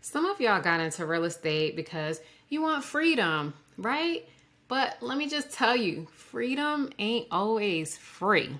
Some of y'all got into real estate because you want freedom, right? But let me just tell you, freedom ain't always free.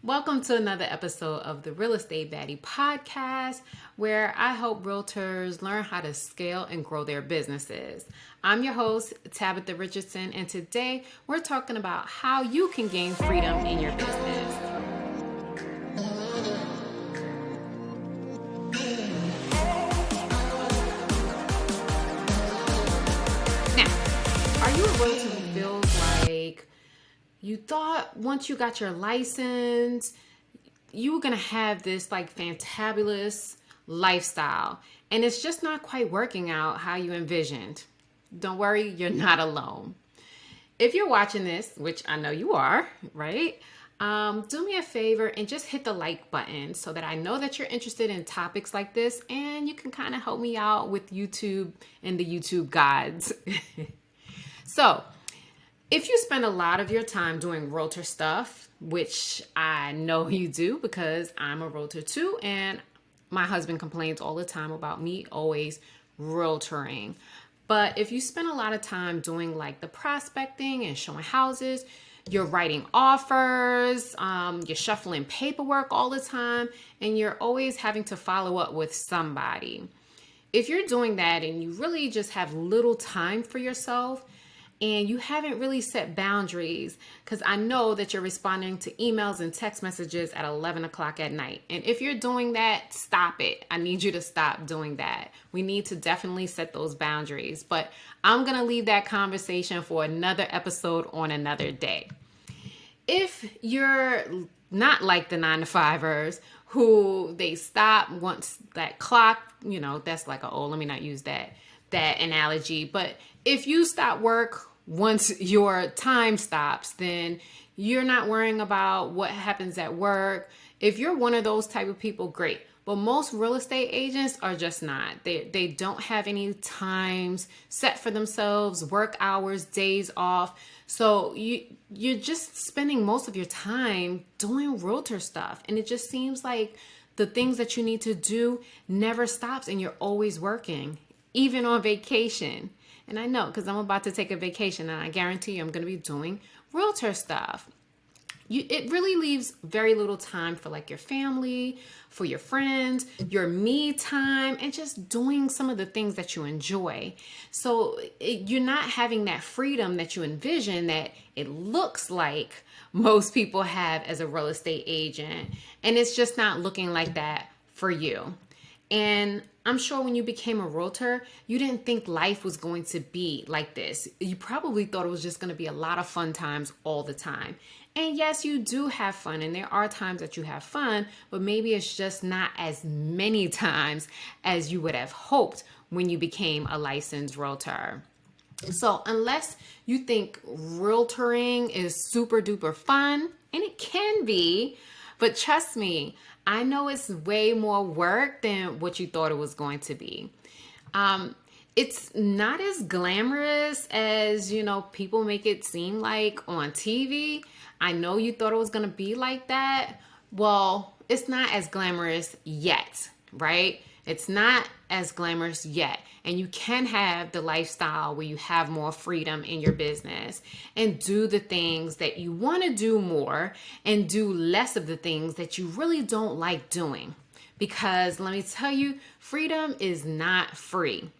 Welcome to another episode of the Real Estate Baddie podcast, where I help realtors learn how to scale and grow their businesses. I'm your host, Tabitha Richardson, and today we're talking about how you can gain freedom in your business. Now, are you a realtor who feels like you thought once you got your license, you were going to have this like fantabulous lifestyle, and it's just not quite working out how you envisioned? Don't worry, you're not alone. If you're watching this, which I know you are, right? Do me a favor and just hit the like button so that I know that you're interested in topics like this and you can kind of help me out with YouTube and the YouTube gods. So, if you spend a lot of your time doing realtor stuff, which I know you do because I'm a realtor too, and my husband complains all the time about me always realtoring. But if you spend a lot of time doing like the prospecting and showing houses, you're writing offers, you're shuffling paperwork all the time, and you're always having to follow up with somebody. If you're doing that and you really just have little time for yourself, and you haven't really set boundaries, because I know that you're responding to emails and text messages at 11 o'clock at night. And if you're doing that, stop it. I need you to stop doing that. We need to definitely set those boundaries. But I'm going to leave that conversation for another episode on another day. If you're not like the 9-to-5ers who they stop once that clock, that's like let me not use that analogy. But if you stop work once your time stops, then you're not worrying about what happens at work. If you're one of those type of people, great. But most real estate agents are just not. They don't have any times set for themselves, work hours, days off. So you're just spending most of your time doing realtor stuff. And it just seems like the things that you need to do never stops and you're always working, even on vacation. And I know because I'm about to take a vacation and I guarantee you I'm going to be doing realtor stuff. It really leaves very little time for like your family, for your friends, your me time, and just doing some of the things that you enjoy. So you're not having that freedom that you envision that it looks like most people have as a real estate agent. And it's just not looking like that for you. And I'm sure when you became a realtor, you didn't think life was going to be like this. You probably thought it was just going to be a lot of fun times all the time. And yes, you do have fun, and there are times that you have fun, but maybe it's just not as many times as you would have hoped when you became a licensed realtor. So unless you think realtoring is super duper fun, and it can be, but trust me, I know it's way more work than what you thought it was going to be. It's not as glamorous as, people make it seem like on TV. I know you thought it was going to be like that. Well, it's not as glamorous yet, right? It's not as glamorous yet. And you can have the lifestyle where you have more freedom in your business and do the things that you want to do more and do less of the things that you really don't like doing. Because let me tell you, freedom is not free.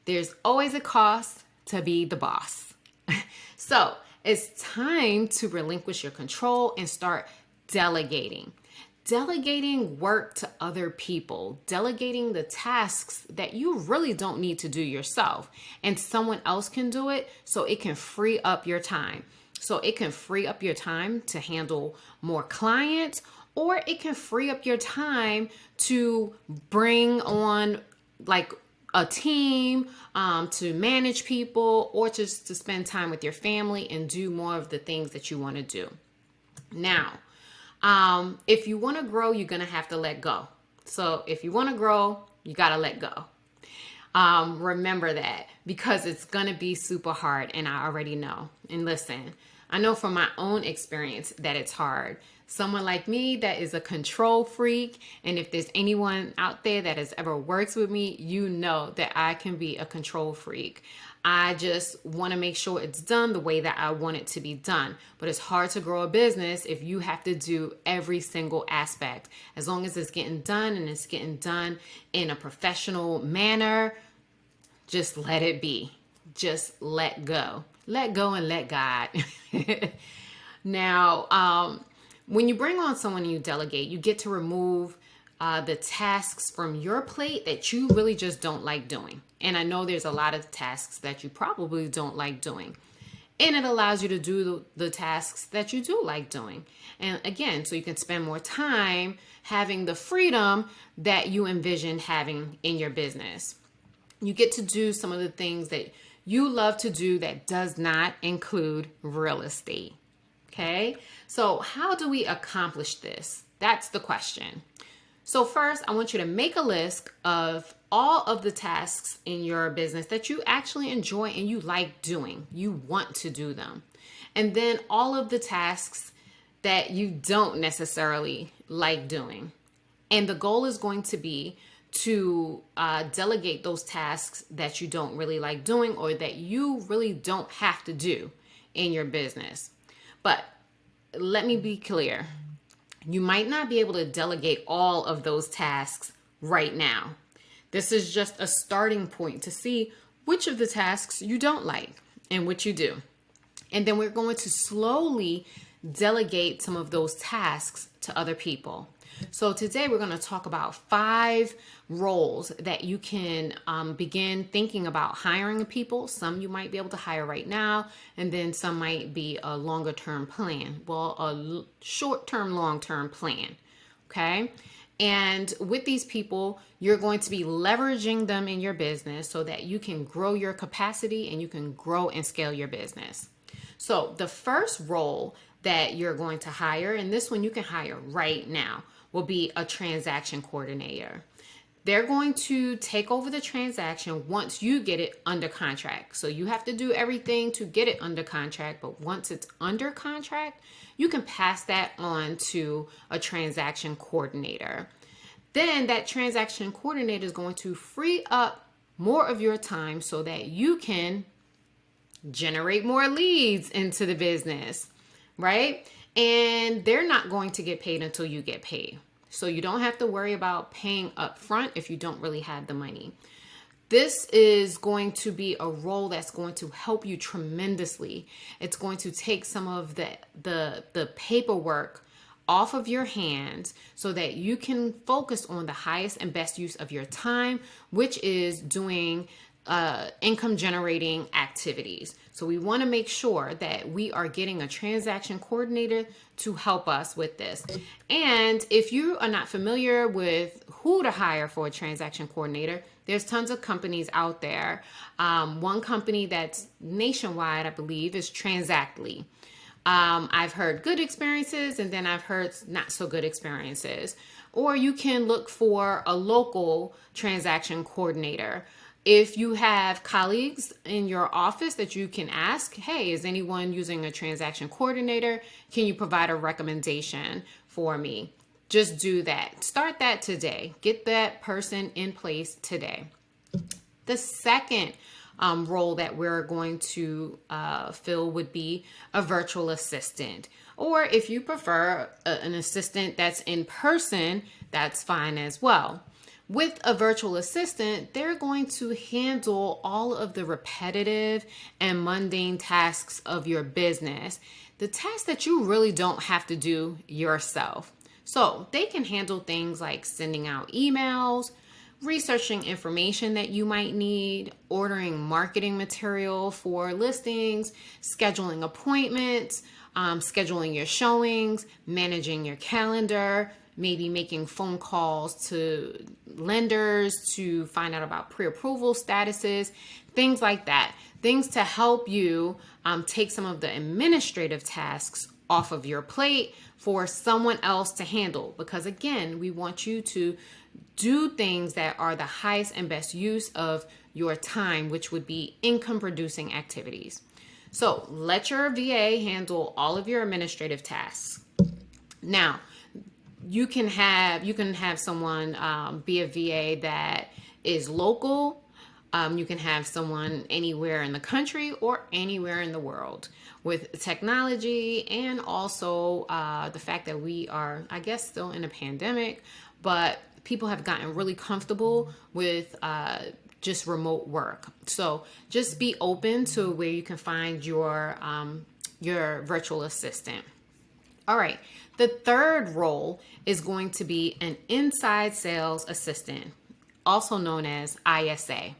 There's always a cost to be the boss. So it's time to relinquish your control and start delegating. Delegating work to other people, delegating the tasks that you really don't need to do yourself, and someone else can do it so it can free up your time. So it can free up your time to handle more clients, or it can free up your time to bring on like a team, to manage people, or just to spend time with your family and do more of the things that you want to do. Now, if you want to grow, you're going to have to let go. So if you want to grow, you got to let go. Remember that, because it's going to be super hard, and I already know. And listen, I know from my own experience that it's hard. someone like me that is a control freak. And if there's anyone out there that has ever worked with me, you know that I can be a control freak. I just want to make sure it's done the way that I want it to be done. But it's hard to grow a business if you have to do every single aspect. As long as it's getting done and it's getting done in a professional manner, just let it be. Just let go. Let go and let God. Now, when you bring on someone and you delegate, you get to remove the tasks from your plate that you really just don't like doing. And I know there's a lot of tasks that you probably don't like doing. And it allows you to do the tasks that you do like doing. And again, so you can spend more time having the freedom that you envisioned having in your business. You get to do some of the things that you love to do that does not include real estate. Okay, so how do we accomplish this? That's the question. So first, I want you to make a list of all of the tasks in your business that you actually enjoy and you like doing. You want to do them. And then all of the tasks that you don't necessarily like doing. And the goal is going to be to delegate those tasks that you don't really like doing or that you really don't have to do in your business. But let me be clear. You might not be able to delegate all of those tasks right now. This is just a starting point to see which of the tasks you don't like and which you do. And then we're going to slowly delegate some of those tasks to other people. So today we're going to talk about 5 roles that you can begin thinking about hiring people. Some you might be able to hire right now, and then some might be a longer term plan. Well, a short term, long term plan. Okay. And with these people, you're going to be leveraging them in your business so that you can grow your capacity and you can grow and scale your business. So the first role that you're going to hire, and this one you can hire right now, will be a transaction coordinator. They're going to take over the transaction once you get it under contract. So you have to do everything to get it under contract, but once it's under contract, you can pass that on to a transaction coordinator. Then that transaction coordinator is going to free up more of your time so that you can generate more leads into the business, right? And they're not going to get paid until you get paid. So you don't have to worry about paying up front if you don't really have the money. This is going to be a role that's going to help you tremendously. It's going to take some of the paperwork off of your hands so that you can focus on the highest and best use of your time, which is doing income generating activities. So we want to make sure that we are getting a transaction coordinator to help us with this. And if you are not familiar with who to hire for a transaction coordinator, there's tons of companies out there. One company that's nationwide, I believe, is Transactly. I've heard good experiences and then I've heard not so good experiences. Or you can look for a local transaction coordinator. If you have colleagues in your office that you can ask, hey, is anyone using a transaction coordinator? Can you provide a recommendation for me? Just do that. Start that today. Get that person in place today. The second role that we're going to fill would be a virtual assistant. Or if you prefer an assistant that's in person, that's fine as well. With a virtual assistant, they're going to handle all of the repetitive and mundane tasks of your business, the tasks that you really don't have to do yourself. So they can handle things like sending out emails, researching information that you might need, ordering marketing material for listings, scheduling appointments, scheduling your showings, managing your calendar, maybe making phone calls to lenders to find out about pre-approval statuses, things like that. Things to help you take some of the administrative tasks off of your plate for someone else to handle. Because again, we want you to do things that are the highest and best use of your time, which would be income producing activities. So let your VA handle all of your administrative tasks. Now, you can have someone be a VA that is local. You can have someone anywhere in the country or anywhere in the world. With technology and also the fact that we are, I guess, still in a pandemic, but people have gotten really comfortable with just remote work. So just be open to where you can find your virtual assistant. All right. The third role is going to be an inside sales assistant, also known as ISA.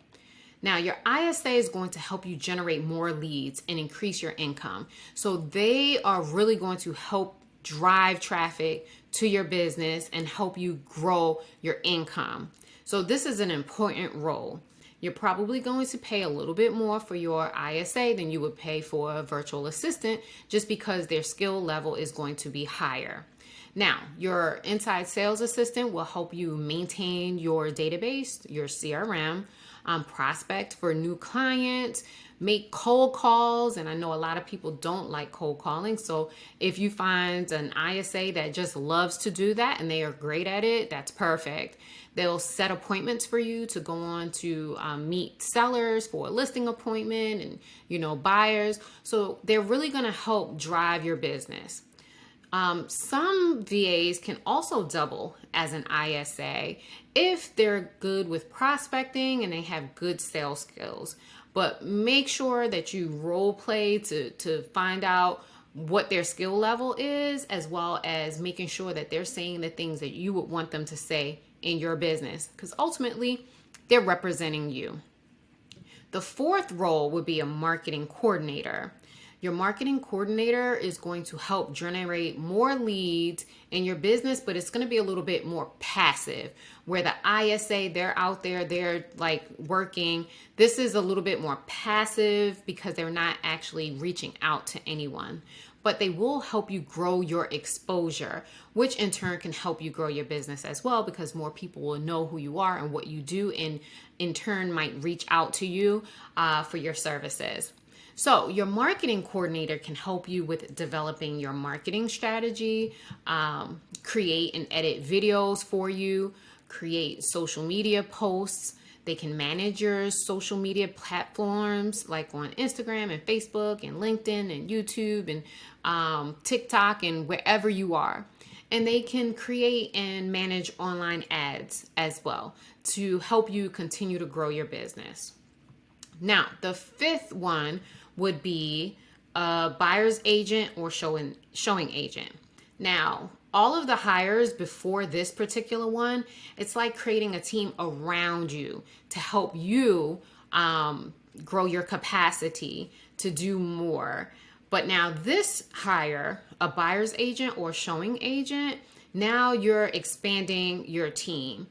Now, your ISA is going to help you generate more leads and increase your income. So they are really going to help drive traffic to your business and help you grow your income. So this is an important role. You're probably going to pay a little bit more for your ISA than you would pay for a virtual assistant just because their skill level is going to be higher. Now, your inside sales assistant will help you maintain your database, your CRM, prospect for new clients, make cold calls. And I know a lot of people don't like cold calling. So if you find an ISA that just loves to do that and they are great at it, that's perfect. They'll set appointments for you to go on to meet sellers for a listing appointment and, buyers. So they're really going to help drive your business. Some VAs can also double as an ISA if they're good with prospecting and they have good sales skills. But make sure that you role play to find out what their skill level is, as well as making sure that they're saying the things that you would want them to say in your business, because ultimately they're representing you. The fourth role would be a marketing coordinator. Your marketing coordinator is going to help generate more leads in your business, but it's going to be a little bit more passive. Where the ISA, they're out there, they're like working. This is a little bit more passive because they're not actually reaching out to anyone. But they will help you grow your exposure, which in turn can help you grow your business as well, because more people will know who you are and what you do, and in turn might reach out to you for your services. So your marketing coordinator can help you with developing your marketing strategy, create and edit videos for you, create social media posts. They can manage your social media platforms like on Instagram and Facebook and LinkedIn and YouTube and TikTok and wherever you are. And they can create and manage online ads as well to help you continue to grow your business. Now, the fifth one would be a buyer's agent or showing agent. Now, all of the hires before this particular one, it's like creating a team around you to help you grow your capacity to do more. But now this hire, a buyer's agent or showing agent, now you're expanding your team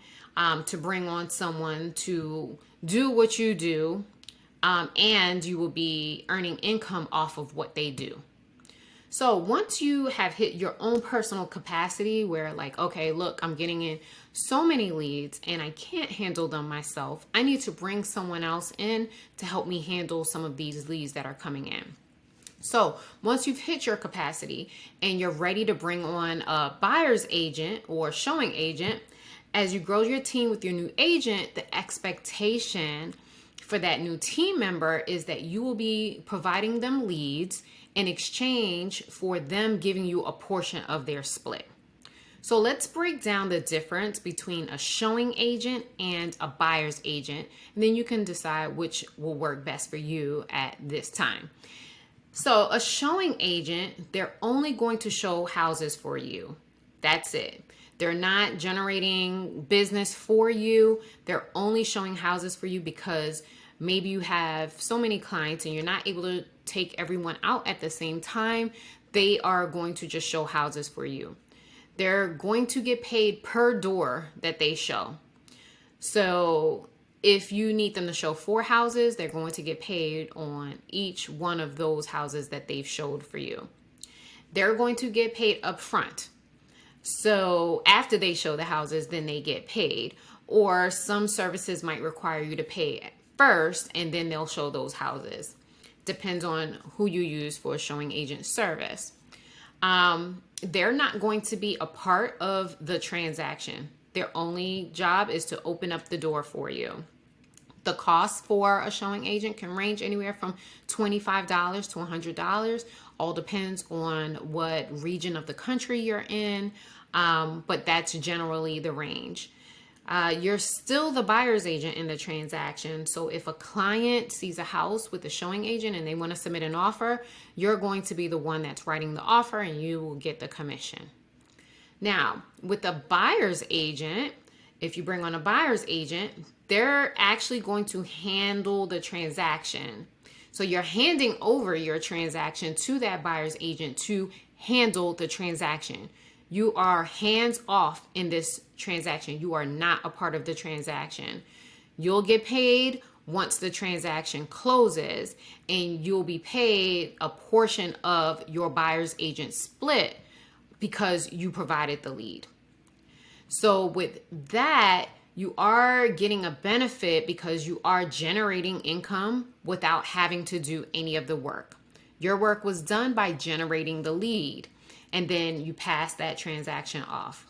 to bring on someone to do what you do. And you will be earning income off of what they do. So once you have hit your own personal capacity where like, okay, look, I'm getting in so many leads and I can't handle them myself. I need to bring someone else in to help me handle some of these leads that are coming in. So once you've hit your capacity and you're ready to bring on a buyer's agent or showing agent, as you grow your team with your new agent, the expectation for that new team member is that you will be providing them leads in exchange for them giving you a portion of their split. So let's break down the difference between a showing agent and a buyer's agent, and then you can decide which will work best for you at this time. So a showing agent, they're only going to show houses for you. That's it. They're not generating business for you. They're only showing houses for you because maybe you have so many clients and you're not able to take everyone out at the same time. They are going to just show houses for you. They're going to get paid per door that they show. So if you need them to show 4 houses, they're going to get paid on each one of those houses that they've showed for you. They're going to get paid up front. So after they show the houses, then they get paid. Or some services might require you to pay first and then they'll show those houses. Depends on who you use for a showing agent service. they're not going to be a part of the transaction. Their only job is to open up the door for you. The cost for a showing agent can range anywhere from $25 to $100. All depends on what region of the country you're in, but that's generally the range. You're still the buyer's agent in the transaction. So if a client sees a house with a showing agent and they want to submit an offer, you're going to be the one that's writing the offer and you will get the commission. Now, with a buyer's agent, if you bring on a buyer's agent, they're actually going to handle the transaction. So you're handing over your transaction to that buyer's agent to handle the transaction. You are hands off in this transaction. You are not a part of the transaction. You'll get paid once the transaction closes, and you'll be paid a portion of your buyer's agent split because you provided the lead. So with that, you are getting a benefit because you are generating income without having to do any of the work. Your work was done by generating the lead, and then you pass that transaction off.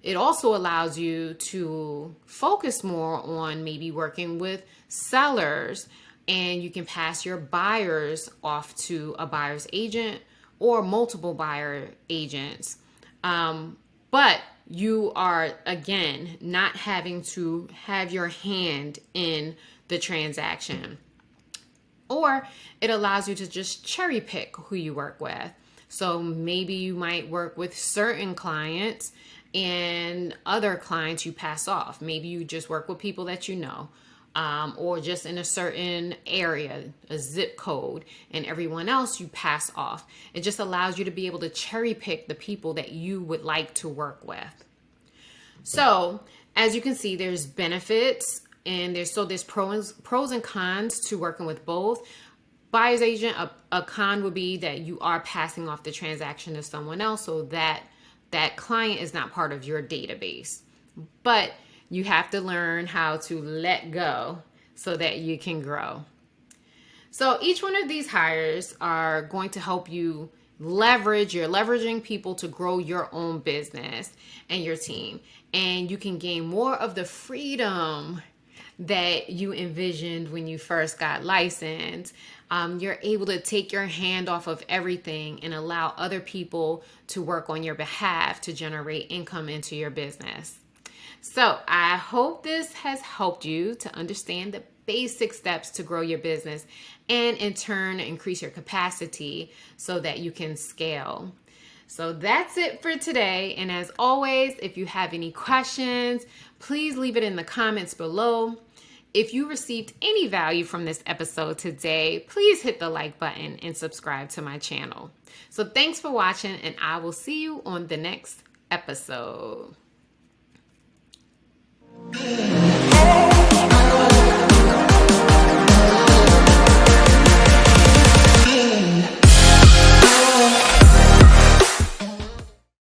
It also allows you to focus more on maybe working with sellers, and you can pass your buyers off to a buyer's agent or multiple buyer agents. But you are, again, not having to have your hand in the transaction. Or it allows you to just cherry pick who you work with. So maybe you might work with certain clients and other clients you pass off. Maybe you just work with people that you know, or just in a certain area, a zip code, and everyone else you pass off. It just allows you to be able to cherry pick the people that you would like to work with. So as you can see, there's benefits and there's pros and cons to working with both. Buyer's agent, a con would be that you are passing off the transaction to someone else, so that client is not part of your database. But you have to learn how to let go so that you can grow. So each one of these hires are going to help you leverage. You're leveraging people to grow your own business and your team. And you can gain more of the freedom that you envisioned when you first got licensed. You're able to take your hand off of everything and allow other people to work on your behalf to generate income into your business. So I hope this has helped you to understand the basic steps to grow your business and in turn increase your capacity so that you can scale. So that's it for today. And as always, if you have any questions, please leave it in the comments below. If you received any value from this episode today, please hit the like button and subscribe to my channel. So thanks for watching, and I will see you on the next episode.